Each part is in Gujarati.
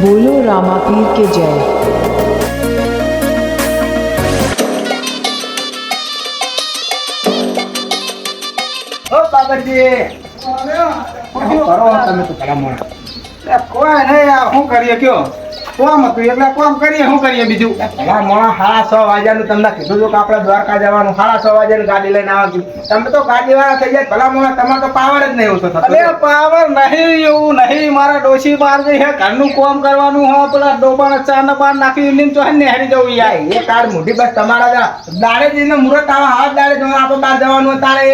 बोलो रामापीर के जय। ઓ બાબરજી શું કરો તમે તો ભલા મોણા કોઈ નહીં આ શું કરીએ કયો કોમ હતું એટલે કોમ કરીએ શું કરીએ બીજું ભલા મોણા 6:30 વાગ્યાનું તમને કીધું હતું કે આપણે દ્વારકા જવાનું 6:30 વાગ્યાની ગાડી લઈને આવજો તમે તો ગાડી વાળા થઈ જાય ભલા મોણા તમારે તો પાવર જ નહીં ઓછો થતો અરે પાવર નહીં એવું નહીં મારા ડોશી બહાર જઈ હે ઘરનું કામ કરવાનું હો પેલા ડોબાના ચા ને બાર નાખી ઇન્ડિયન તો ને હારી જવું યાર એ કાર મોટી બસ તમારા દાડે જઈને મુરત આવા હાથ દાડે જો આપણે બહાર જવાનું તારે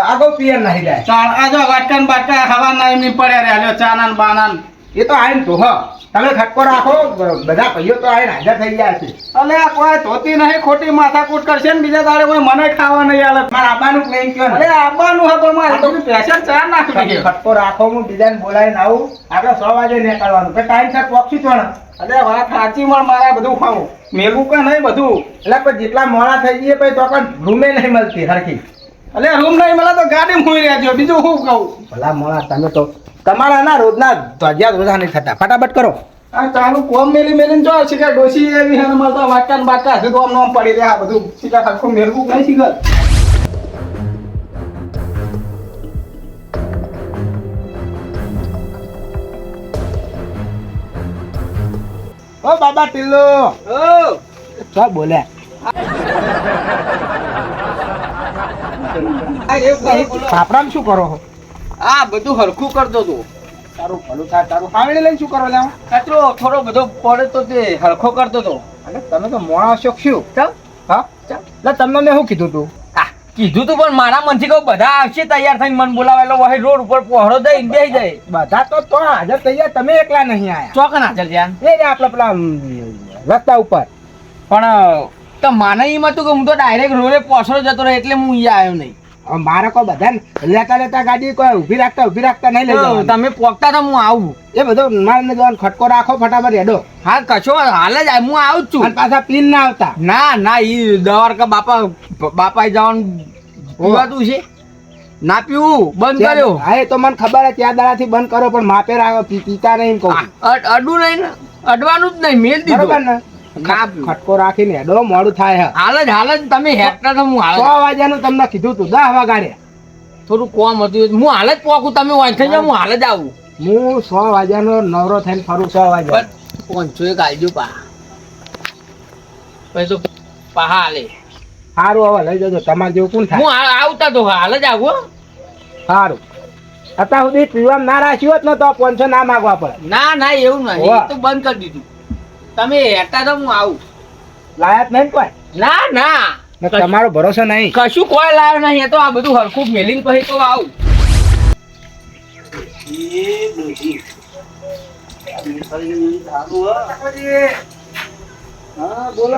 આગો પિયર નહીં જાય ચાલ આ જો વાટકાન બાટકા હવા ના એમની પડ્યા રે હાલ્યો ચા ના બાના એ તો આઈને તો હ તમે ખટકો રાખો બધા ભાઈઓ તો આઈને હાજર થઈ ગયા છે અલે આ કોઈ ધોતી નહીં ખોટી માથાકૂટ કરશે ને બીજા દાડે કોઈ મને ખાવા નહીં આલે મારે આબાનું નહીં કયો અરે આબાનું હે પણ મારે તો પ્રેશર ચાર નાખી દે ખટકો રાખો હું બીજાને બોલાવીને આવું આપણે 6 વાગે નીકળવાનું કે ટાઈમ સર પહોંચી તો ને અરે વાત સાચી પણ મારે બધું ખાવું મેલું કે નહીં બધું એટલે પણ જેટલા મોડા થઈ જઈએ પછી તો પણ રૂમે નહીં મળતી હરખી અલે રૂમ નહીં મળે તો ગાડી મૂઈ રહેજો બીજું શું કહું ભલા મોડા તમે તો તમારા ના રોજના ધ્વજ્યા રોજા નહીં થતા ફટાફટ કરો આ ચાલુ કોમ મેલી મેલીને જો શિકાર ડોસી એવી હે મળતા વાટકાન બાટકા હજુ તો આમ નામ પડી રહ્યા બધું શિકાર આખું મેલવું નહીં શિકાર ઓ બાબા ટિલ્લો ઓ શું બોલે સાપરામ શું કરો છો આ બધું હરખું કરતો તો તારું ભલું થાય તારું હાવડી લઈને શું કરો લે કચરો થોડો બધો પડે તો તે હરખો કરતો તો અને તમે તો મોણા છો શું હા એટલે તમને મેં શું કીધું તું કીધું તું પણ મારા મનથી કહું બધા આવશે તૈયાર થઈને મન બોલાવેલો વહી રોડ ઉપર પહોળો દઈ બેસી જાય બધા તો હાજર તૈયાર તમે એકલા નહીં આયા ચોકન હાજર જ્યાં એ રે આપણા પેલા રસ્તા ઉપર પણ તો માને એમ હતું કે હું તો ડાયરેક્ટ રોડે પોસડો જતો રહ્યો એટલે હું અહીંયા આવ્યો નહીં મારે કોઈ બધા લેતા લેતા ગાડી કોઈ ઊભી રાખતા નહીં લઈ જવાનું તમે પોકતા તો હું આવું એ બધો મારે જવાનું ખટકો રાખો ફટાફટ હેડો હા કશો હાલ જ હું આવું જ છું અને પાછા પીન ના આવતા ના ઈ દ્વારકા બાપા જવાનું પીવાતું છે ના પીવું બંધ કર્યો હા એ તો મને ખબર છે ત્યાં દાડાથી બંધ કરો પણ માપે રાખો પીતા નહીં કહું અડવું નહીં ને અડવાનું જ નહીં મેલ દીધું બરોબર ને ખટકો રાખીને હેડો મોડું થાય હાલ જ તમે હેડતા તો હું 6 વાગ્યાનું તમને કીધું તું 10 વાગાડે થોડું કોમ હતું હું હાલ જ પોકું તમે વાંચી જાવ હું હાલ જ આવું હું 6 વાગ્યાનો નવરો થઈને ફરું 6 વાગ્યા 500 કાલજો પા પછી તો પાહા હાલે સારું હવે લઈ જજો તમારે જેવું કોણ થાય હું આવતા તો હાલ જ આવું સારું અત્યાર સુધી પીવામાં ના રાખ્યું હોત ને તો 500 ના માગવા પડે ના એવું નહીં એ તો બંધ કરી દીધું તમે હેઠતા તો હું આવું લાયક નહીં કોઈ ના તમારો ભરોસો નહીં કશું કોઈ લાવ્યો નહીં એ તો આ બધું હરખું મેલીને પછી તો આવું બોલો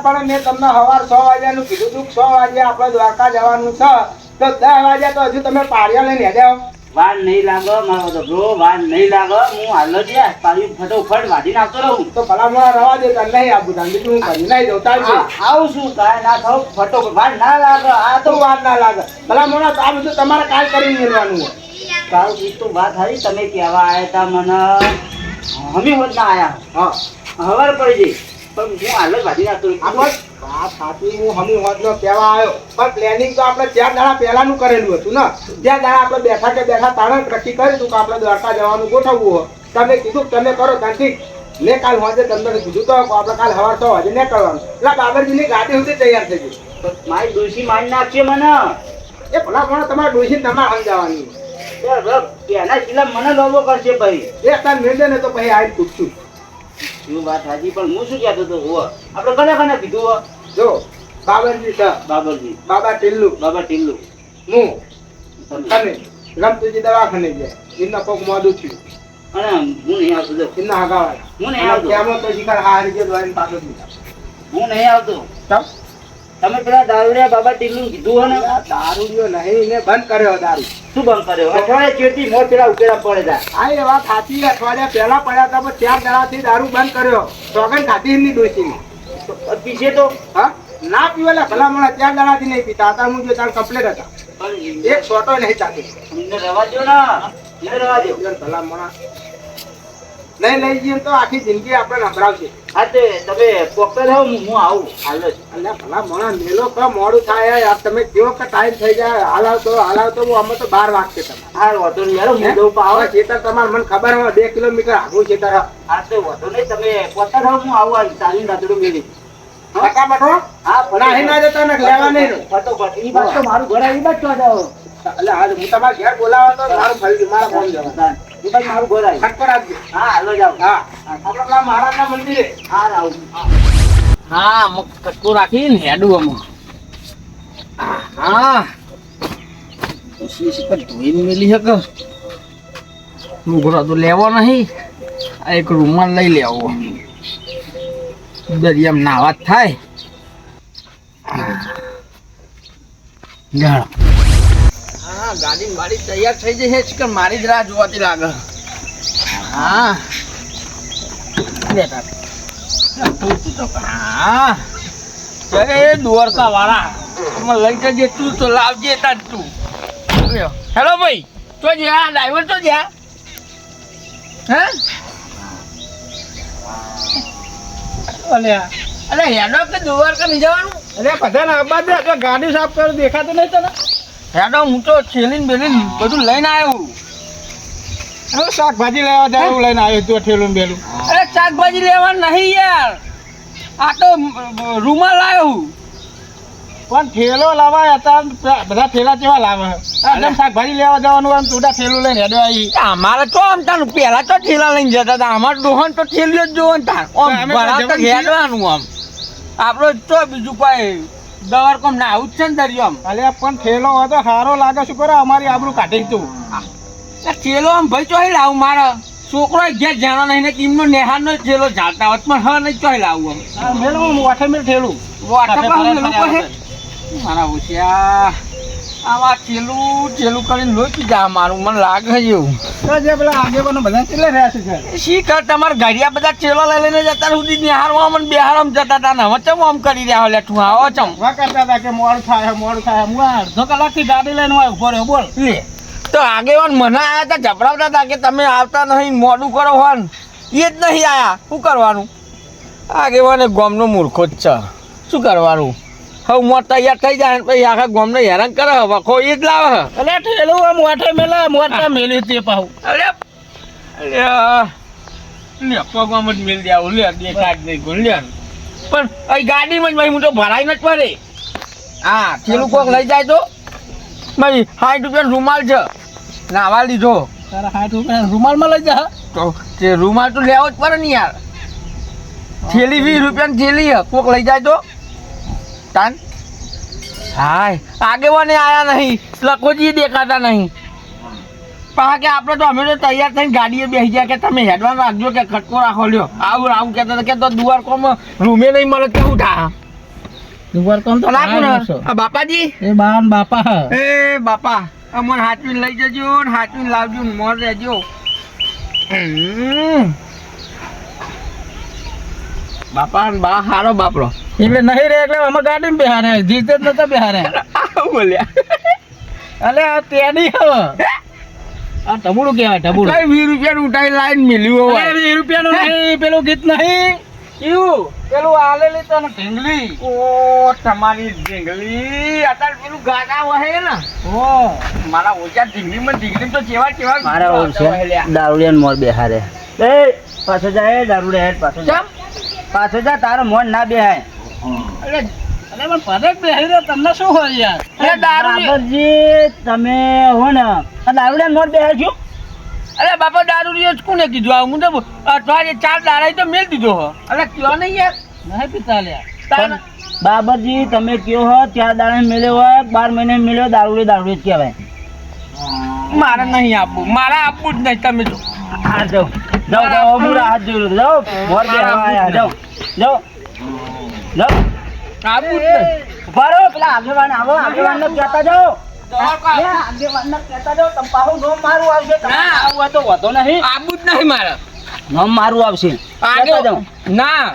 પણ મેં તમને સવાર 6 વાગ્યાનું કીધું તું 6 વાગે આપણે દ્વારકા જવાનું છે તો 10 વાગ્યા તો હજુ તમે પારિયા લઈને હેડ્યા વાર નહીં લાગે મારો તો વાર નહીં લાગે હું હાલ જ પાણી ફટોફટ વાઢીને આવતો રહું તો ભલા મોડા રવા દે તને નહીં આપું તને બીજું હું કરી નહીં જતા આવું છું કાંઈ ના થાવ ફટોફટ વાર ના લાગે આ તો વાત ના લાગે ભલા મોડા તો આ બધું તમારે કાલ કરીને મેળવાનું હોય તારું ગીત તો વાત આવી તમે કહેવા આવ્યા હતા મને અમે હોત ના આવ્યા હવાર પડી જઈ પણ હું હાલ જ વાઢી નાખતો વાત સાચી હું હમી હોદનો કહેવા આવ્યો પણ પ્લાનિંગ તો આપણે 4 દાડા પહેલાનું કરેલું હતું ને જ્યાં દાડા આપણે બેઠા તારણ નક્કી કર્યું હતું કે આપણે દ્વારકા જવાનું ગોઠવવું હોય તમે કીધું તમે કરો ત્યાંથી મેં કાલ હોજે તમને કીધું તો આપણે કાલ સવાર 6 વાગે નીકળવાનું એટલે બાબરજીની ગાડી સુધી તૈયાર થઈ ગઈ મારી ડોસી મારી નાખશે મને એ ભલા ભણા તમારે ડોસી તમારે સમજાવવાની એના સિલા મને લોબો કરશે ભાઈ એ અત્યારે મેળે ને તો પછી આવી પૂછશું શું વાત હાજી પણ હું શું કહેતો હતો આપણે કને કીધું જો બાબરજી છે બાબા ટિલ્લુ હું અને રમતુજી દવાખાને ગયા એમના કોક મોડું થયું અને હું નહીં આવતો એમના હગાવાળા હું નહીં આવતો કેમો તો શિકાર હારી ગયો દ્વારી પાછો દીધા હું નહીં આવતો તમે પેલા દારૂડિયા બાબા ટીલું કીધું હે ને દારૂડિયો નહીં ને બંધ કર્યો દારૂ શું બંધ કર્યો અઠવાડિયે ચેતી મોર પેલા ઉકેલા પડે તા આ એ વાત સાચી અઠવાડિયા પહેલા પડ્યા હતા પણ 4 દાડાથી દારૂ બંધ કર્યો સોગન ખાધી એમની ડોશીની પીછે તો હા ના પીવાના ભલા મોણા 4 દાડાથી નહીં પીતા હતા. હું જો તાર કમ્પ્લેટ હતા. પણ એક છોટો નહીં ચાલતો. અમને રવા દો ને, અમને રવા દો. ભલા મોણા નહીં લઈ જઈએ તો આખી જિંદગી આપણે નભરાવશે. હા તે તમે પોકર રહો, હું આવું હાલ જ. અલ્યા ભલા મોણા મેલો ક મોડું થાય યાર. તમે કેવો કે ટાઈમ થઈ જાય હાલાવતો અમે તો 12 વાગશે તમે. હા વાંધો નહીં યાર, હું દઉં પાવ. હવે ખેતર તમારે મને ખબર હોય 2 કિલોમીટર આગું ખેતર. હા તો વાંધો નહીં, તમે પોકર રહો, હું આવું હાલ ચાલીને રાતડું મેલી. કાકા બેઠો હા ના ના જતા ને લેવા નહીં. ફટોફટ ઈ બાજુ તો મારું ઘર આવી બાજુ જાઓ. એટલે આજ હું તમારા ઘેર બોલાવો તો મારું ફરી ગયું. મારા ફોન જવા ઈ બાજુ મારું ઘર આવી. ખટકો રાખજો. હા હાલો જાઓ. હા આપણે પેલા મહારાજના મંદિરે. હા આવું. હા અમુક કટકો રાખીને હેડું અમુક. હા શીશ પર ધોઈને મેલી હક લુગડો તો લેવો નહીં. આ એક રૂમાલ લઈ લેવો, દરિયામાં નાવા જ થાય. જાણો હા ગાડી બાડી તૈયાર થઈ જશે જ કે મારી જ રાહ જોવાતી લાગે. હા બેટા હા અરે દ્વારકા વાળા તમે લઈ જજે. તું તો લાવજે તાર તું. હેલો ભાઈ તો જ્યાં ડ્રાઈવર તો જ્યાં હે અરે હેડો કે દ્વારકા નહીં જવાનું? અરે બધાને અબાદ દે તો ગાડી સાફ કર દેખાતું નહીં તને. હેડો હું તો છેલીને બેલીને બધું લઈને આવ્યો. હવે શાકભાજી લેવા જાય એવું લઈને આવ્યો તું ઠેલું બેલું. અરે શાકભાજી લેવા નહીં યાર, આ તો રૂમાલ લાવ્યો. પણ ઠેલો લાવાય હતા બધા ઠેલા કેવા લાવે. આમ શાકભાજી લેવા જવાનું આમ તુડા ઠેલું લઈને હેડો આવી. અમારે તો આમ તાનું પેલા તો ઠેલા લઈને જતા હતા. અમારે ડોહન તો ઠેલીઓ જ જોવો ને તાર આમ અમે તો ભરાવતા જવાનું હેડવાનું. આમ આપણો તો બીજું કોઈ દવાર કોમ ના આવું જ છે ને દરિયો. આમ અલ્યા પણ ઠેલો હોય તો સારો લાગે. શું કરે અમારી આબરૂ કાઢી તું. ઠેલો આમ ભાઈ ચોઈ લાવું મારા છોકરો ઘેર જાણો નહીં ને કિમનો નેહારનો ઠેલો જાતા હોત પણ હા નહીં ચોઈ લાવું. આમ મેળવું વાઠે મેળ ઠેલું. મારા હોશિયા આવા છેલું કરીને લોચી જા મારું મને લાગે છે એવું. તો જે પેલા આગેવાનો બધા કેટલે રહ્યા છે શી કર તમારા ઘડિયા બધા ચેલો લઈ લઈને જતા સુધી નિહારવા મને બેહારમ જતા હતા ને હવે ચમ આમ કરી રહ્યા લેઠું આવો ચમ વા કરતા હતા કે મોડું થાય મોડું થાય. હું અડધો કલાકથી ગાડી લઈને ઉભો રહ્યો. બોલ લે તો આગેવાન મને આયા હતા જબરાવતા હતા કે તમે આવતા નહીં મોડું કરો હોન એ જ નહીં આયા. શું કરવાનું? આગેવાને ગોમનો મૂર્ખો જ છે. શું કરવાનું? હવે મોટ તૈયાર થઈ જાય ને પછી આખા ગોમને હેરાન કરે. વખો એ જ લાવે. અલે ઠેલું આમ વાઠે મેલા મોટા મેલી તે પાહુ. અરે લે પગમાં જ મેળ દેવું લે દેખાડ નહીં કોણ લે. પણ અહીં ગાડીમાં જ ભાઈ હું તો ભરાઈ ન જ પડે. હા પેલું કોક લઈ જાય તો ભાઈ 60 રૂપિયાનો રૂમાલ છે નાવા લીધો. તારા 60 રૂપિયા રૂમાલમાં લઈ જા. તો તે રૂમાલ તો લેવો જ પડે ને યાર. થેલી 20 રૂપિયાની થેલી કોક લઈ જાય તો તાન. હાય આગેવાને આયા નહીં, લખોજી દેખાતા નહીં. પણ કે આપણે તો અમે તો તૈયાર થઈને ગાડીએ બેસી ગયા કે તમે હેડવાનું રાખજો કે ખટકો રાખો લ્યો. આવું કહેતા હતા કે તો દ્વારકામાં રૂમે નહીં મળે કેવું થાય. દ્વારકામ તો રાખું ને આ બાપાજી એ બાન બાપા. એ બાપા અમને હાચવીને લઈ જજો ને હાચવીને લાવજો ને મોર રહેજો. બાપા ને બા હારો બાપરો એટલે નહીં રે એટલે અમે ગાડીમાં બેહારે જીતે જ નતા બેહારે. બોલ્યા અલે આ તેડી હવે આ ઢબુડું કહેવાય ઢબુડું. 20 રૂપિયાનું ઉઠાઈ લાઈન મિલ્યું હોય. 20 રૂપિયાનું નહીં પેલું ગીત નહીં એવું પેલું આલેલી તને ઢીંગલી. ઓ તમારી ઢીંગલી અત્યારે પેલું ગાડા વહે ને. ઓ મારા ઓછા ઢીંગલી તો કેવા મારા ઓળશે દારૂડિયાનો મોર બેહારે. એ પાછો જાય દારૂડિયા હેડ પાછો જા. પાછો જા તારો મોન ના બેહાય. અરે પણ પદક બેહી રહ્યો તમને શું હોય યાર. બાબરજી તમે હો ને આ દારૂડિયાનો મોર બેહાય છો. અરે બાપા દારૂ જ કોને કીધું આ હું તો અઠવાડિયે 4 દાડા તો મેળ દીધો હો. અરે કયો નહીં યાર નહીં પીતા લ્યા. પણ બાબરજી તમે કયો હો 4 દાડા મેળ્યો હોય 12 મહિને મેળ્યો દારૂડી જ કહેવાય. મારે નહીં આપવું, મારે આપવું જ નહીં. તમે જો હા જાઓ જાઓ મુરા હાથ જોઈ જાઓ મોર બેહાવા જાઓ જાઓ જાઓ આપવું જ નહીં. ઉભા રહો પેલા આગેવાન આવો આગેવાનને કહેતા જાઓ. આગેવાનને કહેતા જાઓ તમ પાહુ નોમ મારું આવશે. ના. આવું હોય તો વાંધો નહીં. આપવું જ નહીં મારે. નોમ મારું આવશે. કહેતા જાઓ. ના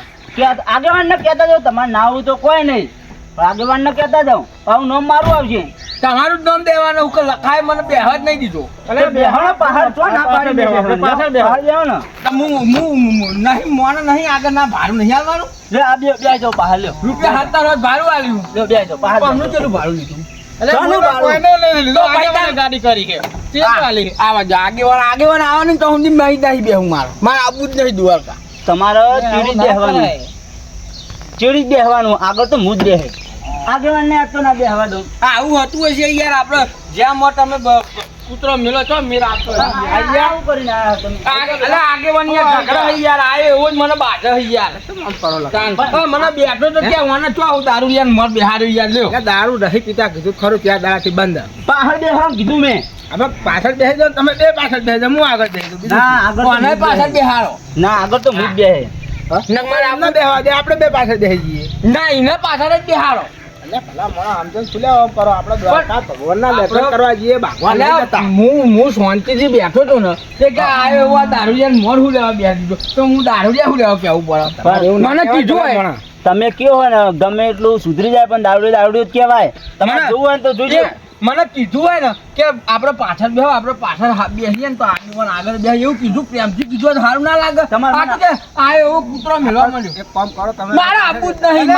આગેવાનને કહેતા જાઓ તમારે ના આવું તો કોઈ નહીં. આગેવાન ને કહેતા જાઉં પાછું નામ મારું આવશે. તમારું જ નામ દેવાનું કે લખાય મને બેહવા જ નહીં દીધો. એટલે બેહાડો પહાડ છો ના પાડી બેહાડો. પાછળ બેહાડો ને. તો હું નહીં મોને નહીં આગળ ના ભાડું નહીં આલવાનું. લે આ બે જાઓ પહાડ લ્યો. રૂપિયા 17 ભાડું આલ્યું. લે બે જાઓ પહાડ. અમનું કેટલું ભાડું લીધું? ચાનું ભાડું? કોઈને લઈ લીધો, તો ભાઈ આગેવાને ગાડી કરી કે આવા જો આગેવાન આવવાનું તો હું માહિતી નહીં બેહું મારે આવું જ નહીં દ્વારકા. તમારે ચીડી જ બેહવાનું. ચીડી જ બેહવાનું. આગળ તો હું જ બેહે. આગેવાન ને આટલો ના બેહવા દઉં. આવું હતું હશે યાર. આપણે જ્યાં મોટ તમે કૂતરો મેલો છો મેર આપતો આવું કરીને આયા તમે. આગેવાન યાર ઝઘડા હઈ યાર આયો એવો જ મને બાધે હઈ યાર. મને બેઠો તો ક્યાં વાના ચો આવું દારૂ યાર મર બેહાર્યું યાર લ્યો. દારૂ નહીં પીતા કીધું ખરું ત્યાં દાડાથી બંધ. પહાડ બેહવાનું કીધું મેં. હવે પાછળ બેસી જાઓ તમે, બે પાછળ બેસી જાઓ, હું આગળ બેસી જાઉં. બીજું ના આગળ તો કોને હું જ પાછળ બેહે. બેહારો? ના આગળ તો હું જ બેહે. નક મારે એમને બેસવા દે, આપણે બે પાછળ બેસી જઈએ. ના એને પાછળ જ બેહારો. એટલે ભલા મોણા આમ તેમ ખુલ્યા આમ કરો. આપણે દ્વારકા ભગવાનના દર્શન કરવા જઈએ, ભાગવા નહીં જતા. હું શાંતિથી બેઠો હતો ને તે કે આયો એવો આ દારૂડિયાને મોર હું લેવા બેસી દીધો તો હું દારૂડિયા હું લેવા કેવું પડે. તમારે એવું ના મને કહેવાય કીધું ભલા હોય. મોણા. તમે કયો હોય ને ગમે એટલું સુધરી જાય પણ દારૂ દારૂ જ કહેવાય. તમારે ના. જોવું હોય ને તો જોજો. મને કીધું હોય ને કે આપણે પાછળ બેહો આપણે પાછળ બેસીએ ને તો આગળ બે એવું કીધું પ્રેમથી કીધું હોય તો સારું ના લાગે. તમારે આ તો કે આયો એવો કૂતરો મેળવા મળ્યો. એક કામ કરો તમે. મારે આપવું જ નહીં.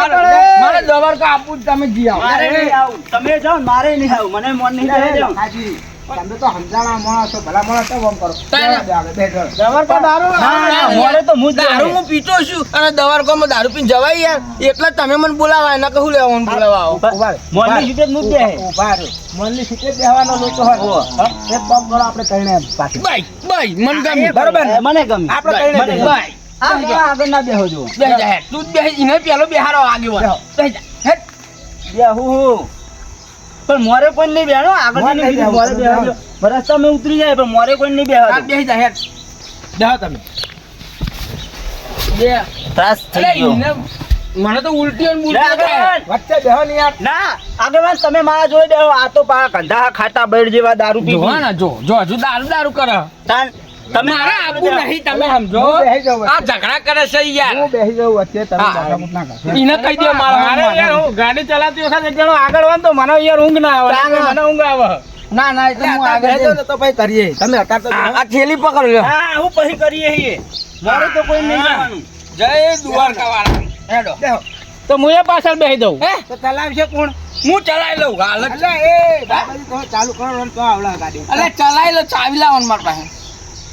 મારે દ્વારકા આપવું જ. તમે જી આવો. મારે નહીં આવું. તમે જાઓ ને મારે નહીં આવું. મને મન નહીં થાય જાઓ. હાજી, તમે તો સમજાણા માણસ છો, ભલા માણસ છો, આમ કરો. તારે. બેસો. દ્વારકા દારૂ ના, ના, મોડે તો હું જ દારૂ બેહે. હું પીતો છું અને દ્વારકામાં દારૂ પીને જવાય યાર. એટલે જ તમે મને બોલાવાય ના કહું લેવા મને બોલાવા આવો. ઉભા રહો. મોડની સીટે જ હું જ બેહે. ઉભા રહો. મનની સીટે જ બેહવાનો લોકો હોય. ઓહો. હા? એક કામ કરો, આપણે કહીને પાછી. બાઈ મને ગમે. બરોબર ને? મને ગમે. આપણે કહીને મને બેહો. ગમે. બાઈ આ મોડા આગળ ના બેહો જો. બેહી જા હેડ. તું જ બેહી એને પેલો બેહારો આગેવાન. બેહો. બેહી જા હેડ. બેહું. પણ મોરે કોઈ નહીં બેહનો. આગળ મોરે નહીં નહીં મોરે બેહવું. બેહજો. રસ્તામાં ઉતરી જાય પણ મોરે કોઈ નહીં બેહવા આ દો. બેહી જા હેડ. બેહો તમે. બે ત્રાસ થઈ અરે ગયો. એને મને તો ઉલટી અને લે બુલટી થાય. આગેવાન. વચ્ચે બેહો ને યાર. ના આગેવાન તમે મારા જોડે બેહો. આ તો પા કંધા ખાટા બૈર જેવા દારૂ પી જો ને જો હજુ દારૂ કરે. તમે મારે આપવું નહીં તમે સમજો. હું બેહી જાઉં આ વચ્ચે. ઝઘડા કરે છે યાર. હું બેહી જાઉં વચ્ચે, તમે હા. દારૂ ના કરશો. એને કહી દે મારા ગાડી ચલાવતી વખતે એક જણો આગળ હોય ને તો મને યાર ઊંઘ ના આવે. ના, ના. મને ઊંઘ આવે. ના ના એટલે હું અત્યારે આગળ બેહી જાઓ જઈને- ને તો પછી કરીએ. તમે અત્યારે તો બેહો. આ થેલી પકડ લ્યો. હા હું પછી કરીએ છીએ. મોરે તો કોઈ નહીં જવાનું. જય દ્વારકા વાળા. હેડો. બેહો. તો હું એ પાછળ બેસી દઉં. હે તો ચલાવશે કોણ? હું ચલાવી લઉં હાલ જ. અલ્યા એ બાબાજી તમે ચાલુ કરો ને તો આવડે ગાડી. અરે ચલાવી લો ચાવી લાવવાનું મારા પાસે.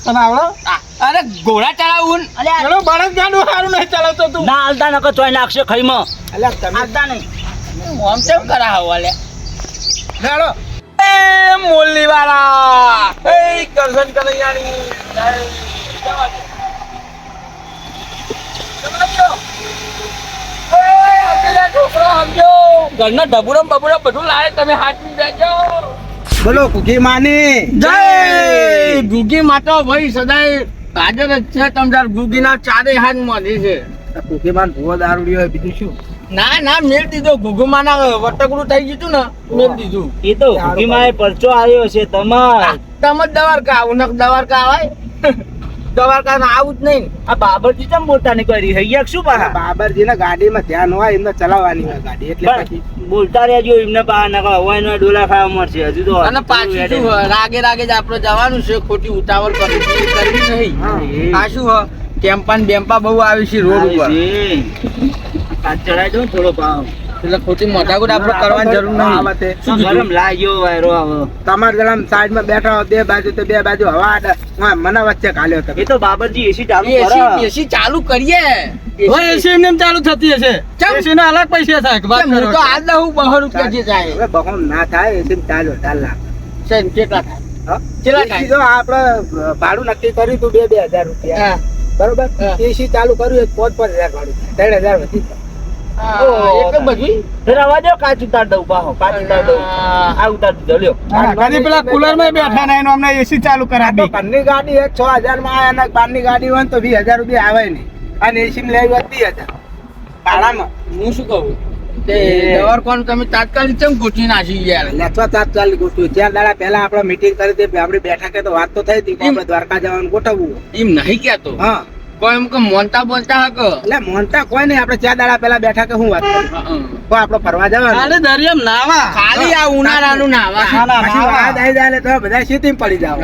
તને આવડે? અરે ઘોડા ચલાવું ને. અલ્યા પેલો બળદ ગાડું સારું નહીં ચલાવતો તું. ના હાલતા નકર ચોઈ નાખશે ખઈમાં. અલ્યા તમે હાલતા નહીં. આમ કેમ કરાવો લે. ચાલો. એ મોલ્લી વાળા એ કરશન કનૈયાની જય. સમજો. એ અકેલા છોકરો સમજો. ઘરના ઢબુરમ બબુરમ બધું લાવે તમે હાથમાં બેજો. બોલો કુકી માની જય ગુગી માતા ભાઈ સદાય હાજર જ છે. તમદાર ગુગીના ચારે હાથ મોઢી છે. કુકી માન ભૂવો દારૂડી હોય બીજું શું? ના ના મેળ દીધો ગુગુમાના વટકડું થઈ ગયું તું ને મેળ દીધું. એ તો ભૂખીમાં પરચો આવ્યો છે તમાર. તમે દ્વારકા આવું નક દ્વારકા આવાય. દ્વારકા આવું જ નહીં. આ બાબરજી ચમ બોલતા નહીં કરી હૈયા શું પાહા બાબરજી ના ગાડીમાં ધ્યાન હોય એમને ચલાવવાની હોય ગાડી એટલે પછી પણ બોલતા રહેજો એમને પાહા નકા હવાઈ નો ડોલા ખાવા મળશે હજુ તો અને પાછું શું હોય, રાગે રાગે જ આપણે જવાનું છે. ખોટી ઉતાવળ કરવી નહીં. આ શું હોય ટેમ્પા ને બેમ્પા બહુ આવી છે રોડ ઉપર. આ ચડાઈ દો ને થોડો ભાવ એટલે ખોટી મોટાકુટ આપણે કરવાની જરૂર આ નહીં. વખતે શું કીધું? ગરમ લાગ્યો વાયરો આવો તમારે જરા સાઈડ માં બેઠા હો, બે બાજુ તો બે બાજુ હવા આડે. હા, મને વચ્ચે ઘાલ્યો તમે. એ તો બાબરજી એસી ચાલુ એસી કરે એસી ચાલુ કરીએ. ચાલુ થતી હશે. ચમ? એસી ના અલગ પૈસા થાય. હું તો આજ દઉં 200 રૂપિયા જે થાય. હવે બહુ ના થાય એસી ચાલો ચાલ લાખ. છે ને કેટલા થાય? હા? કેટલા થાય? એસી જો આપણે ભાડું નક્કી કર્યું તું 2,000 રૂપિયા હા. બરોબર. હા. એસી ચાલુ કર્યું 5,000 ભાડું 3,000 વધી જાય. હા, એક જ બધું? રવા દો કાચ ઉતાર દઉં પાહો કાચ ઉતાર દઉં આ ઉતાર દીધો લ્યો પેલા કુલર માં બેઠા ને અમને એસી ચાલુ કરાવી. ઘરની ગાડી 6,000 માં આવે ને બહારની ગાડી હોય ને તો 20,000 રૂપિયા આવે નહીં. અને એસી માં લેવી હોય 20,000 ભાડામાં. હું શું કહું તે દવાખાનું તમે તાત્કાલિક ચમ ગોઠવી નાખી યાર. લેચવા તાત્કાલિક ગોઠવું. 4 દાડા પહેલા આપણે મીટિંગ કરી હતી આપણે બેઠા કે તો વાત તો થઈ હતી કે આપણે દ્વારકા જવાનું ગોઠવવું. એમ નહીં કેતો હા કોઈ એમ કે મોનતા બોલતા હક એટલે મોનતા કોઈ નહીં, આપણે 4 દાડા પહેલા બેઠા કે હું વાત કરું. તો આપણે ફરવા જવાનું. દરિયામ નાવા ખાલી આ ઉનાળાનું નાવા પછી વાત આવી જાય એટલે તો બધા શેતીમાં પડી જાવ.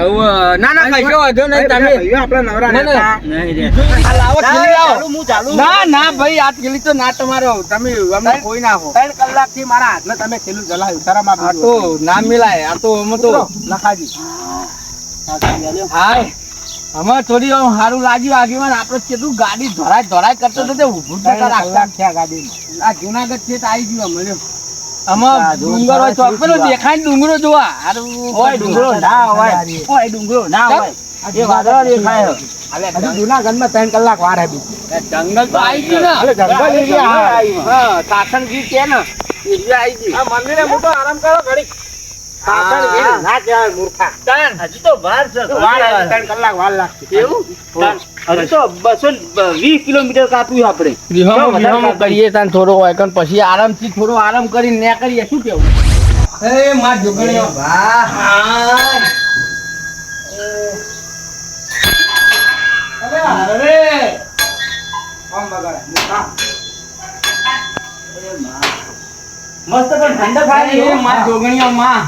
ના ના કશો વાંધો નહીં તમે ભાઈઓ આપણે નવરા ના, ના. નતા. આ લાવો થેલી લાવો. ચાલુ, હું ચાલુ. ના ના ભાઈ આ થેલી તો ના તમારો તમે અમને કોઈ ના હો 3 કલાકથી મારા હાથમાં તમે થેલું જલાવ્યું. શરમ આ આપી તો ના મિલાય આ તો અમે તો લખાજી. હાય અમે થોડી આમ સારું લાગ્યું આગેવાન આપણે કેટલું ગાડી ધોરાય કરતો તો તે ઊભું જ નતા 3 રાખતા. કલાક થયા ગાડીમાં. આ જુનાગઢ થી આવી ગયું અમે લ્યો. અમે ડુંગર હોય ચોક પેલો દેખાય ને ડુંગરો જોવા હારું ઓય ડુંગરો ના હોય, ઓય ડુંગરો ના હોય, એ વાદળો દેખાય. હજુ જુનાગઢમાં 3 કલાક વાર હતી. જંગલ તો આવી ગયું ને એટલે જંગલ એરિયા હા. હા સાસણગીર છે ને એરિયા આવી ગયું. આ મંદિરે મોટો આરામ કરો ઘડીક. સાસણગીર ના કહેવાય મૂર્ખા. હજી તો વાર છે, વાર આવે, 3 કલાક વાર લાગશે. એવું હજી તો 220 કિલોમીટર કાપ્યું આપણે. વિહમો કરીએ તાન થોડો હોય કન પછી આરામથી થોડો આરામ કરીને ને કરીએ શું કેવું એ માં જોગણીઓ અરે કોણ બગાડે? મૂર્ખા. મસ્ત પણ ઠંડક આવી એ માં જોગણીઓ માં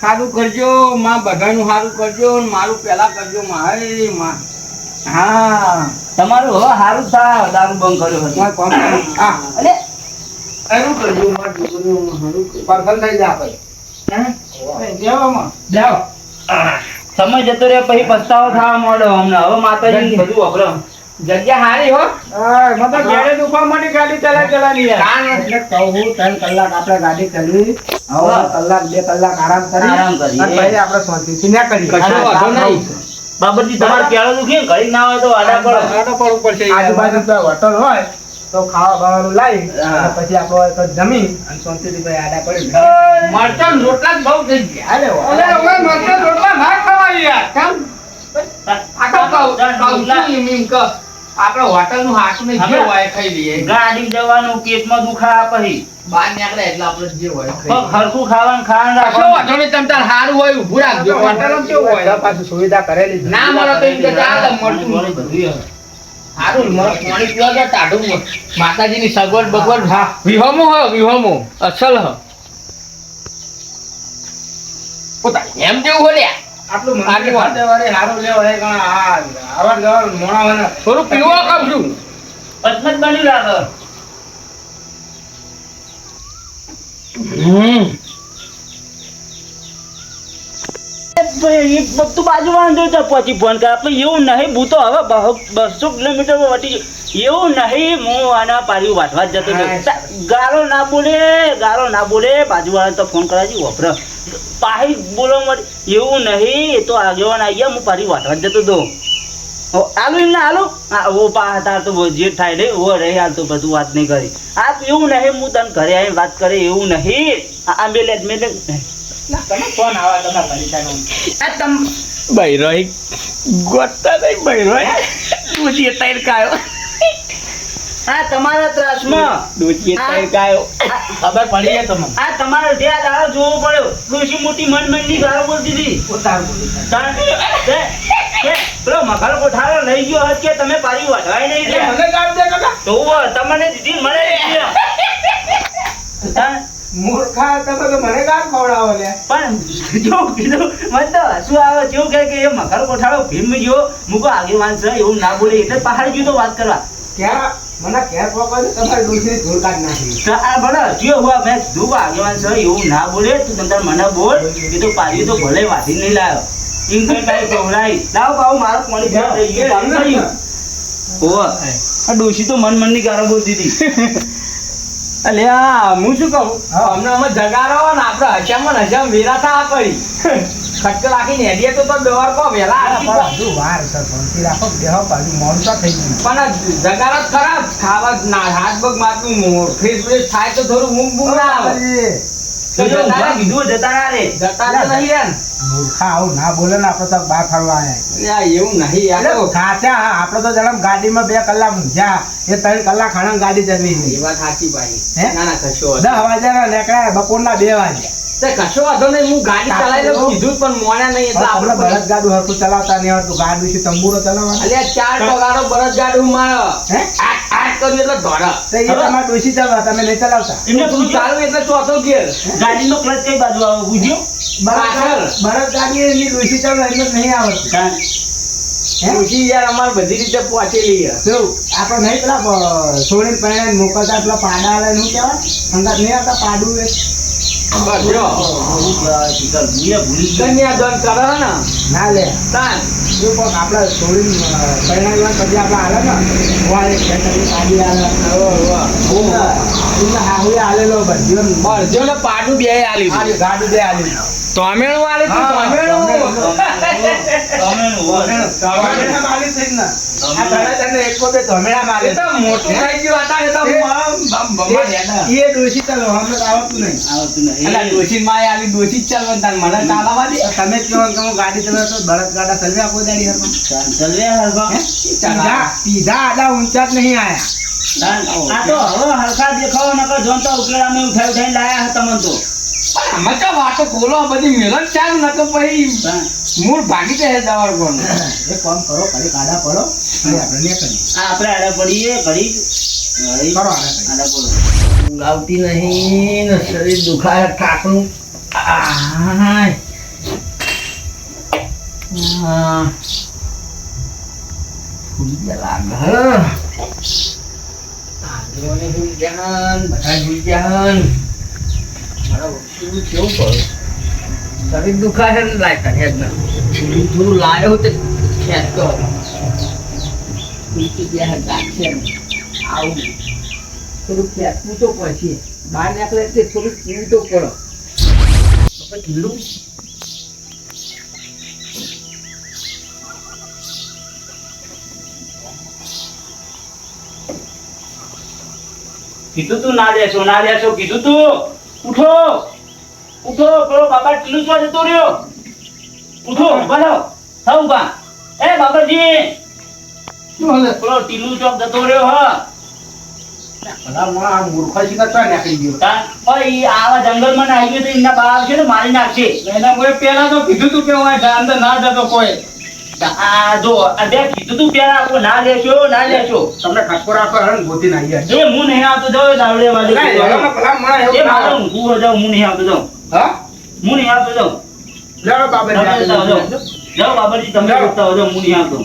સારું કરજો માં બધાનું સારું કરજો ને મારું પેલા કરજો માં હે માં હા તમારું હવે સારું થાય દારૂ બંધ કર્યો હતો. કોઈ કોમ નહીં. હા, અરે એનું કરજો માં જોગણીઓ સારું પરસન થઈ જાય આપણે. હે દેવામાં જાઓ સમય જતો રહે પછી પસ્તાવો થવા માંડ્યો અમને. હવે માતાજી બધું વપરો. જગ્યા હારી હો હા, મને તો ઘેરે દુખવા માંડી ગાડી ચલાવી યાર. કાન એટલે કહું 3 કલાક આપણે ગાડી ચલાવી. હવે કલાક 2 કલાક આરામ કરી. આરામ કરીએ. અને પછી આપણે શાંતિથી ના કરીએ. કશો વાંધો નહીં. બાબરજી તમારે પેલો દુખે ઘડી ના હોય તો આડા પડો. આટો પડવું પડશે આજુબાજુ તો હોટલ હોય તો ખાવા બાવાનું લાવી અને પછી આપણે જમી અને શાંતિથી ભાઈ આડા પડી. મરચાં રોટલા જ બહુ થઈ ગયા અરે વાહ. અરે હવે મરચાં રોટલા ના ખવાય યાર કેમ આપણે હોટલ નું હાટું ને જે હોય ખાઈ લઈએ ગાડી જવાનું પેટમાં દુખા પછી બહાર નીકળે એટલે આપણે જે હોય ખાઈ લઈએ. હરખું ખાવાનું ખાવાનું કશો રાખો. વાંધો નહીં, તમ તાર હારું હોય ઊભું રાખજો. હોટલમાં કેવું હોય પાછું સુવિધા કરેલી છે. ના મળે તો એમ કે ચાલે મળતું બધું નથી. હવે. હારું પાણી પીવા ગયા ટાઢું માતાજીની સગવડ બગવડ હા વિહોમો હ વિહોમો અસલ હ પોતા એમ જેવું હોય લ્યા. આટલું આગળ વાત. હારું લેવા હે ઘણા આવા જવા મોણા હોય ને. થોડું પીવા કહું છું પચમચ બન્યું લાગે. એ બધું બાજુવાળાને જોઈ તો પછી ફોન કરે. આપણે એવું નહીં, હું તો હવે 200 કિલોમીટર વટી ગયો. એવું નહીં, હું આના પાડ્યું વાટવા જ જતો હતો. ગાળો ના બોલે, ગાળો ના બોલે. બાજુવાળાને તો ફોન કરાવી વપર પાહી બોલવા મળે. એવું નહીં, એ તો આગેવાન આવી ગયા, હું પાડી વાટવા જ જતો હતો. આલુ એમને આલુ ઓ પા તાર તો જે થાય ને ઓ રહી હાલ તો બધું વાત નહીં કરી. આ તો એવું નહીં, હું તને ઘરે આવીને વાત કરે એવું નહીં. આ મેલે તમે ફોન આવે તમારા પરેશાન તમ બૈરોઈ ગોતા નહીં બૈરોઈ દૂધી તૈર કાયો આ તમારા ત્રાસમાં દૂધી તૈર કાયો ખબર પડી છે તમને આ તમારે જે આ દાડો જોવો પડ્યો. ડોશી મોટી મનની ગાળો બોલતી હતી. પેલો મખાલો કોઠારો લઈ ગયો હત કે તમે પારી વાઢવાય નહીં રહ્યા. મને ગાળ દે કાકા. તો તમને દીધી મને દીધી. મૂર્ખા તમે તો મને ગાળ ખવડાવો લે. પણ જો કીધું મને તો હસવું આવે. કેવું કહે કે એ મખાલો કોઠારો ભીમ ગયો મૂકો આગેવાન છે એવું ના બોલે એટલે પહાડ ગયો તો વાત કરવા. ક્યાં મને ઘેર પકડો તમારી ડોશી ધૂળ કાઢ નાખી. તો આ ભલે હસ્યો હુઆ મેં કીધું આગેવાન છે એવું ના બોલે તું તંતર મને બોલ. એ તો પાડી તો ભલે વાઢી નહીં લાવ્યો. એમ કઈ કાંઈ ગભરાઈ લાવ પાઉં મારો પાણી ભેગું થઈ ગયું. પાણી થઈ ગયું. હોવે. આ ડોશી તો મનની ગાળો બોલતી હતી. અલ્યા હું શું કહું અમને અમે જગાડો ને આપણે હજામાં વેરા થા પડી ખટકો રાખીને હેડીએ તો દોર કો વેલા આરતી કો. હજુ વાર છે શાંતિ રાખો બેહો પાછું મોડું તો થઈ ગયું. પણ જગાડો જ ખરા ખાવા ના હાથ પગ મારતું ફ્રેશ ફ્રેશ થાય તો થોડું ઊંઘ બૂંઘ ના આવે તો જો ઊંઘવા કીધું જતા ના રે. જતા તો નહીં રે ને. મૂર્ખા આવું ના બોલે ને આપણે તો બહાર ફરવા આવ્યા. અલ્યા એવું નહીં યાર તો સાચા આપણે તો જણામ ગાડીમાં 2 કલાક ઊંઘ્યા એ 3 કલાક ખાણા ગાડી ચલાવી એ વાત સાચી ભાઈ હે? ના ના કશો 10 વાગ્યાના નીકળ્યા બપોરના 2 વાગ્યા તે કશો વાંધો નહીં, હું ગાડી ચલાવી લઉં કીધું પણ મોણ્યા નહીં એટલે આપણે આપણે બળદગાડું હરખું ચલાવતા નહીં આવડતું, ગાડું છે તંબુરો ચલાવવાનો. અલ્યા 4 પગારો બળદગાડું મારો હે? આ કર્યું એટલે ધોરા તો એ તમારે ડોશી ચલાવવા, તમે નહીં ચલાવતા. એમને તું ચાલુ એટલે ચોથો ગેર ગાડીનો ક્લચ કઈ બાજુ આવે પૂછ્યો બળદગાડી એની ડોશી ચલાવવા એમને નહીં આવડતું. ડોશી યાર અમારે બધી રીતે પહોંચેલી છે. જો આપણે નહીં પેલા છોડીને પહેણે મોકલતા પેલા પાડા આલે શું કહેવાય? અંગાત નહીં આવતા પાડું એ? બસ જો ભૂલી કન્યાદાન કરે ને ના લે. તાન જો કોક આપણે છોડીને પહેણાવ્યા પછી આપણે આલે ને વાળે ખેતરની પાડી આલે. એમને હાહુએ આલેલો બધીઓ ને બળજો ને પાડું બે આલી આલી ગાડું બે આલી. તોમેણું આલી તું હા, તોમેણું ધમેડામાં આલી થઈ જ ને. આ ધડાધડને એકો બે ધમેડામાં આલી. એ તો મોટું થઈ ગયું હતા એ તો બમ બમ હેડા એ ડોશી ચલાવો, અમને તો આવડતું નહીં. આવતું નહીં અલા ડોશી માં આલી ડોશી જ ચાલવાનું તાન મને ચાલવા દે તમે કહો કે હું ગાડી ચલાવતો બળદગાડા ચલવ્યા કોઈ દાડી હરખો? ચલવે હરખા. હે? પીધા આડા ઊંચા જ નહીં આયા. આ તો હવે હરખા દેખાવો નકર જોન તો ઉકેલામાં ઉઠાઈને લાયા હતા તમને તો પણ આમાં તો વાતો બોલો બધી મેલન ચાલ ન તો પછી મૂળ ભાગી જાય દવાડ કોણ એક કામ કરો, ઘડી કાઢા પડો અને આપણે ને કરીએ. આ આપણે આડા પડીએ ઘડી કરો આડા કરીએ. આડા પડો આવતી નહીં ને શરીર દુખાય થાકનું આય ફૂલી ગયા લાગે આગેવાને ભૂલી ગયા બધા ભૂલી ગયા કેવું પડે શરીર દુખાય છે ને લાયક જ ના થોડું લાયો તે ખેંચતો આવું થોડું ખેંચવું તો પછી બહાર નીકળે તે થોડું પીવું તો પડો ઢીલું કીધું તું ના લેશો કીધું તું ઉઠો ઉઠો પેલો બાબા ટીલું ચોર જતો રહ્યો ઉઠો બોલો થવું બા એ બાબાજી પેલો ટીલું ચોક જતો રહ્યો હા ભલા મોણા આ મૂર્ખા શીખા તો નીકળી ગયો. ઓય આવા જંગલમાં ના આવી ગયો તો એમના બા આવશે ને મારી નાખશે એના કોઈ પેલા તો કીધું તું કે હું અંદર ના જતો કોઈ આ જો આ બે કીધું તું પેલા આપણે ના લેશો તમને ખટકો રાખો હરણ ગોતી ના આવી એ હું નહીં આવતો જાઉં દાવડે વાજે ભલા મોણા એ એવું ના મારો હોય. ઊંઘું જાઉં હું નહીં આવતો જાઉં હા હું નહીં આવતો જાઉં લેવો બાબાજી તમે આપણે. જાઓ બાબાજી તમે જાઓ. ઉઠતા જાઓ હું નહીં આવતો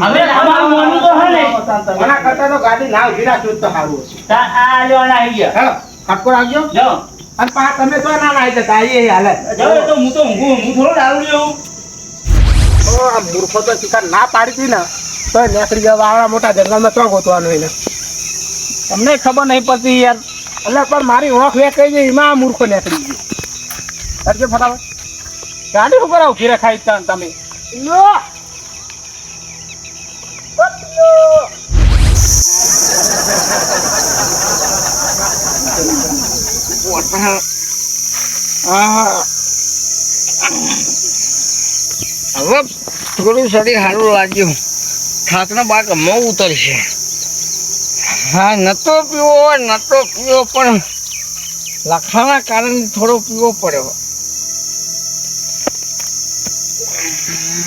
હવે અમારું મોનું તો હે ને આના કરતા તો ગાડી ના ઉભી રાખજો તો સારું હતું. આ લેવાના આવી ગયા હેલો ખટકો રાખજો જાઓ અને પા તમે તો ના નાઈ જતા એ હાલત. જાઓ એ તો હું તો ઊંઘું હું થોડો દારૂ લેવું આ મૂર્ખો તો શિકાર ના પાડી હતી ને તો નીકળી ગયા વાળા મોટા જંગલમાં તો ગોતવાનું એને. તમને ખબર નહીં પડતી યાર એટલે પણ મારી ઓળખ વે કહી જાય એમાં આ મૂર્ખો નીકળી ગયો. કરજો ફટાફટ ગાડી ઉપર આવું ફીરે ખાઈ તમે લો હવે થોડું શરીર સારું લાગ્યું થાકનો બાગ મોં ઉતરશે હા નતો પીવો પણ લખાના કારણે થોડો પીવો પડ્યો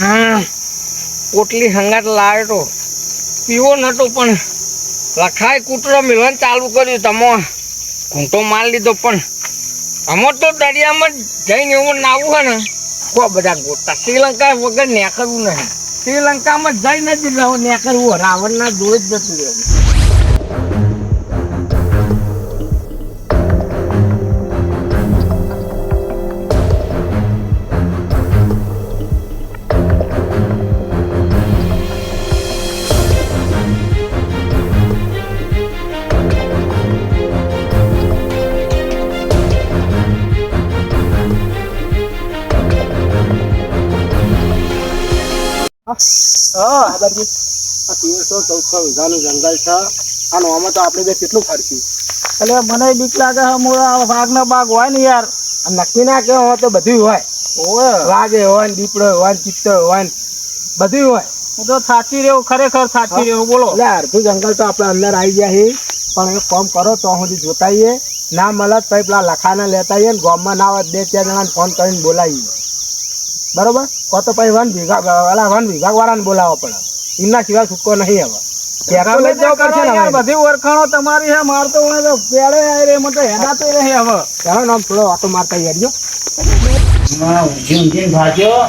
હા પોટલી હંગાટ લાવ્યો તો પીવો નતો પણ લખાય કૂતરો મિલવાનું ચાલુ કર્યું તમો ઘૂંટો માર લીધો પણ અમર તો દરિયામાં જઈને એવું નાવું હોય ને કો બધા ગોતા શ્રીલંકા વગર નેકરવું નહીં શ્રીલંકામાં જઈ નથી નેકરવું રાવણના જોડે જ જતું રહેવું હા બાબાજી આ 1314 વીઘાનું જંગલ છે અને આમાં તો આપણે બે કેટલું ફરશું. એટલે મને બીક લાગે વાઘનો બાગ હોય ને યાર આ નક્કી ના કે હોય તો બધું હોય વાઘે હોય ને દીપડો હોય ને ચિત્તો હોય ને બધું હોય. હું તો સાચી રહ્યું ખરેખર સાચી રહ્યું બોલો એટલે અડધું જંગલ તો આપણે અંદર આવી ગયા છે પણ એક કામ કરો તો સુધી જોતાઈએ ના મળે તો પછી પેલા લખાને લેતા આવીએ ને ગામમાં ના આવે 2-4 જણાને ફોન કરીને બોલાવીએ બરોબર કો તો પછી વન વિભાગ વાળાને બોલાવવો પડે એમના સિવાય છૂટકો નહીં હવે ત્યાં લઈ જવું પડશે ને હવે. બધી ઓળખાણો તમારી હે મારતો હોય તો પેડે આય રે મને તો હેડાતો રહે હવે ચાલો ને આમ થોડો વાતો મારતા યારજો. ઊંઘીને ભાગ્યો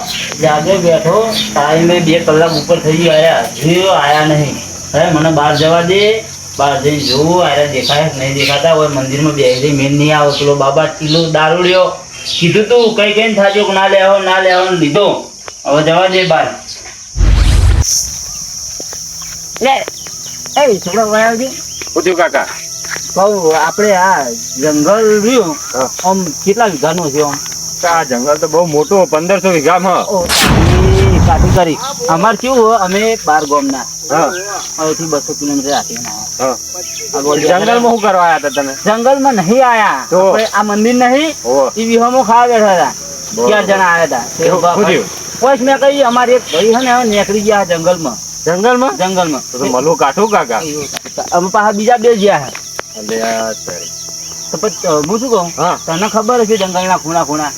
જાગે બેઠો ટાઈમે 2 કલાક ઉપર થઈ ગયા આયા નહીં. હવે મને બહાર જવા દે, બહાર જઈને જોવું આયા દેખાય કે નહીં દેખાતા હોય. મંદિરમાં બેસી મેન નહીં આવે. પેલો બાબા ટીલો દારૂડિયો કીધું તું કઈ કઈ થાજો કે ના લેવો લીધો. હવે જવા દે બહાર. લે એ છોકરા વાયા છે પૂછ્યું કાકા કહું આપણે આ જંગલ રહ્યું આમ કેટલા વીઘાનું છે આમ? આ જંગલ તો બહુ મોટું 1500 વીઘામાં. ઓ કાઠી કરી અમાર કેવું હોય, અમે 12 ગામના હવેથી 200 કિલોમીટર રાખીને જંગલમાં શું કરવા આવ્યા હતા તમે? જંગલમાં નહીં આયા તો? આપણે આ મંદિર નહીં એ વિહોમાં ખાવા બેઠા હતા. 4 જણા આવ્યા હતા. પછી મેં કહી અમારે એક ભાઈ છે ને નીકળી ગયા જંગલમાં. જંગલમાં તો મળવું કાઠું કાકા. અમે પાછા બીજા 2 ગયા છે. અલ્યા સર તો પછી હું શું કહું, હા તને ખબર હશે જંગલના ખૂણા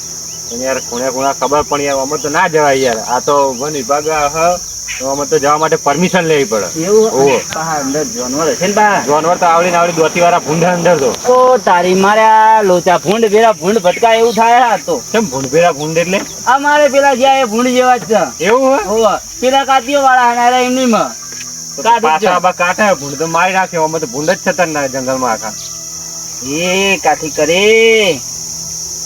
યાર ખૂણા ખબર પણ યાર અમે તો ના જવાય યાર. આ તો વન વિભાગ તો અમે તો જવા માટે પરમિશન લેવી પડે. એવું ઓહો. પાછા અંદર જાનવર હશે ને બા? જાનવર તો આવડી દોતી વાળા ભૂંડા અંદર તો ઓ તારી માર્યા લોચા ભૂંડ ભેરા ભૂંડ ભટકા એવું થાય આ તો. કેમ ભૂંડભેરા ભૂંડ એટલે અમારે પેલા જ્યાં એ ભૂંડ જેવા જ છે. એવું હોય? હોવા પેલા કાતીઓ વાળા હનારા એમની માં તો પાછા આબા કાંઠા ભૂંડ તો મારી નાખ્યો. અમે તો ભૂંડ જ ખતરનાક જંગલમાં આખા. એ કાઠી કરે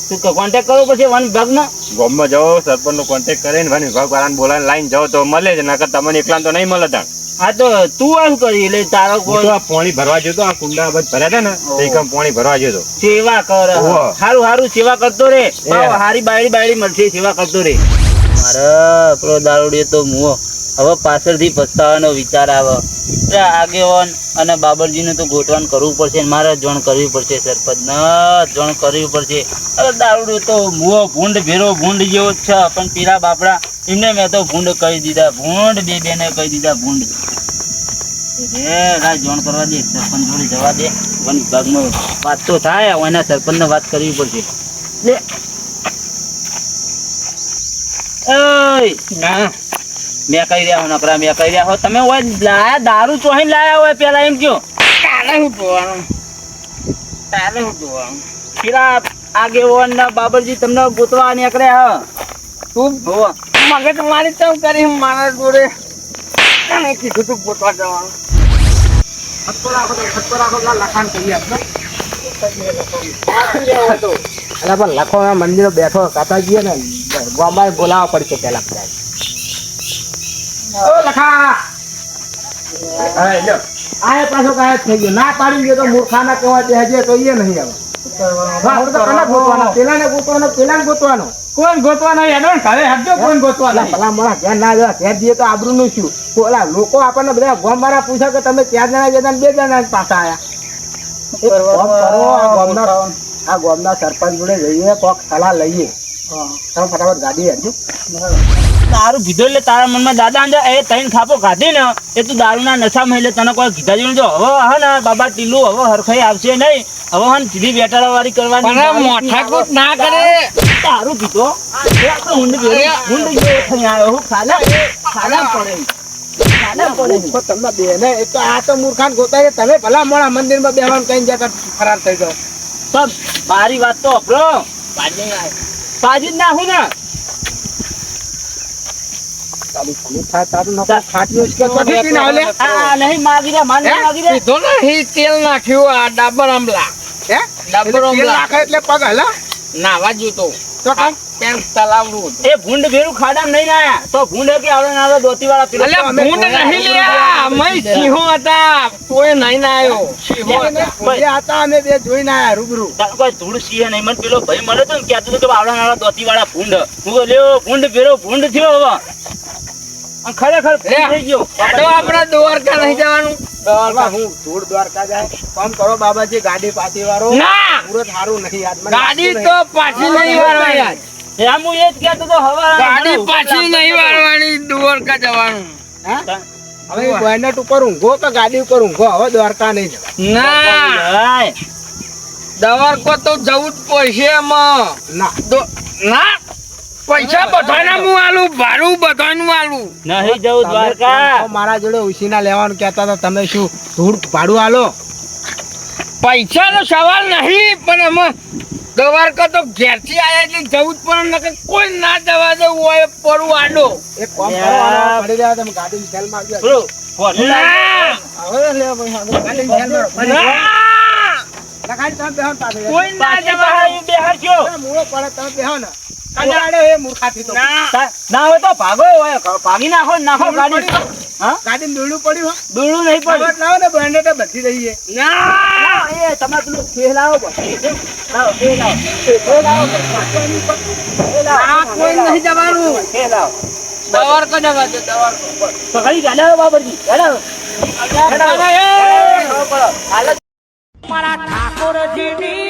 તું કોન્ટેક્ટ કરવો પડશે વન વિભાગમાં. ગામમાં જાઓ સરપંચ નો કોન્ટેક્ટ કરીને વન વિભાગ વાળાને બોલાવીને લાઈન જાઓ તો મળે જ. નકર તમને એકલા તો નહીં મળે. તાણ હા તો તું આમ કરી એટલે તારો હું તો આ પાણી ભરવા જતો. આ કુંડા બધા ભર્યા હતા ને તે એકમ પાણી ભરવા જતો. સેવા કર. ઓહો. હારું સેવા કરતો રે. હારી બાયડી મળશે સેવા કરતો રે. મારા પેલો દારૂડિયો તો મુઓ હવે પાછળથી પસ્તાવાનો વિચાર આવે. આગેવાન અને બાબરજીને તો ગોઠવાન કરવું પડશે. મારે જોણ કરવી પડશે. સરપંચને જોણ કરવી પડશે. અરે દારૂડિયો તો મુઓ ભૂંડ ભેરો ભૂંડ જેવો જ છે. પણ પીરા બાપડા એમને મેં તો ભૂંડ કહી દીધા. ભૂંડ બેને કહી દીધા ભૂંડ. જોણ કરવા દે, સરપંચ જોડે જવા દે. વન વિભાગમાં વાત તો થાય. એના સરપંચને વાત કરવી પડશે. લે મેં કહી રહ્યા હો નકરા, મેં કહી રહ્યા હો. તમે હોય લાયા દારૂ ચોહીને લાયા હોય પેલા એમ કયો. તારે શું જોવાનું? પેલા આગેવાન ના બાબરજી તમને ગોતવા નીકળ્યા હ. તું મગજ મારી તો કરી મારા જોડે કીધું તું ગોતવા જવાનું. લખો મંદિર બેઠો કાકાજી ને ગામમાં બોલાવવા પડશે પેલા. પાછો ગાયબ થઈ ગયો. ના પાડી ગયો તો મૂર્ખાના કહેવા દે તો એ નહીં આવે. પેલા ગોતવાનો કોણ ગોતવાનો યાદો ઘરે હટજો. કોણ ગોતવાનો ભલા મોડા ઘેર ના જવા. ઘેર જઈએ તો આબરૂ નું શું? ઓલા લોકો આપણને બધા ગામ વાળા પૂછે કે તમે 4 જણા જતા 2 જણા પાછા આયા. આ ગામના સરપંચ જોડે જઈએ કોક સલાહ લઈએ. તમે ફટાફટ ગાડી હેડજો. દારૂ પીધો એટલે તારા મનમાં દાદા અંદર એ તૈન ખાપો ખાધી ને એ તું દારૂના નશામાં એટલે તને કોઈ કીધા જેવું જો હવે હે ને બાબા ટીલું હવે હરખાઈ આવશે નહીં. હવે હન સીધી બેટાડા વાળી કરવાની. મોઠાકૂટ ના કરે. દારૂ પીધો ઊંડ જેવો થઈ આવ્યો. હું ખાલા પડે તમને બેને એ તો આ તો મૂર્ખાન ગોતાય. તમે ભલા મોડા મંદિરમાં બેહવાનું કઈ જતા ફરાર થઈ ગયો. સબ મારી વાત તો અપરો પાજી જ નાખું ને. નહીં માગી રહ્યા માન માગી રહ્યા. પીધો નહીં તેલ નાખ્યું આ ડાબર આંબલા. ડાબર આંબલા એટલે પગ હલા નાવા જતો તો કઈ પેન્ટ તલાવડું. એ ભૂંડ ભેરું ખાડા નહીં આયા તો ભૂંડ કે આવડે નાલો દોતી વાળા અલ્યા ભૂંડ નહીં લ્યા. અમે સિંહો હતા. કોઈ નહીં ના આવ્યો. સિંહો હતા. અમે બે જોઈને આયા રૂબરૂ. કોઈ ધૂળ સિંહ નહીં. મને પેલો ભાઈ મળે તો ને કહેતો હતો કે આવડા નાલા દોતી વાળા ભૂંડ. હું લ્યો ભૂંડ ભેરો ભૂંડ થયો હવે. ખરેખર થઈ ગયો. તો આપણે દ્વારકા નહીં જવાનું. હું ધૂળ દ્વારકા જાય. કામ કરો બાબાજી ગાડી પાછી વાળો. ના મુરત સારું નહીં યાદ. ગાડી તો પાછી નહીં વાળવાની. એમ હું એ જ કહેતો હતો હવે ગાડી પાછી નહીં વાળવાની. દ્વારકા જવાનું. હવે બોયનેટ ઉપર ઊંઘો કે ગાડી ઉપર ઊંઘો. હવે દ્વારકા નહીં જવાય. ના દવારકો તો જવું જ પડશે એમાં. ના ના પૈસા બધાના હું આલું, ભાડું બધાનું આલું. નહીં જવું તમે દ્વારકા. તો મારા જોડે ઉછીના લેવાનું કહેતા હતા, તમે શું ધૂળ ભાડું આલો? પૈસાનો સવાલ નહીં, પણ એમાં દવારકા તો ઘેરથી આયા એટલે જવું જ પડે, નકર કોઈ ના જવા દેવું હોય પડું આડો. એક કામ કરો, આના પડી રહ્યા તમે ગાડીની સેલ માં આવજો. પેલું ફોટો ના હવે લે ભાઈ, હવે ગાડીની સેલ માં પડી રહ્યા. ના, ના, ગાડી તમે બેહો ને પાછળ. કોઈ ના પાછી જવા બહાર બેહાડજો. ના, મૂળો પડે તમે બેહો ને. કંટાળે એ મૂર્ખાથી તો. ના ના હોય તો ભાગો હોય, ભાગી નાખો નાખો ગાડી. હા ગાડીમાં દોરડું પડ્યું હો. દોડું નહીં પડ્યું. ખબર ના હોય ને બ્રાન્ડેડ બધી રહી છે. ના એ તમે પેલું ખેલ લાવો બસ. લાવો ખેલ લાવો. ખેલ લાવો ખેલ લાવો. આ કોઈ નહીં જવાનું. ખેલ લાવો. દવારકા જવા દે, દવારકા. પકડી ગાડા બાબરજી હેડો. ના, ના, એ. હાલત મારા ઠાકોરજીની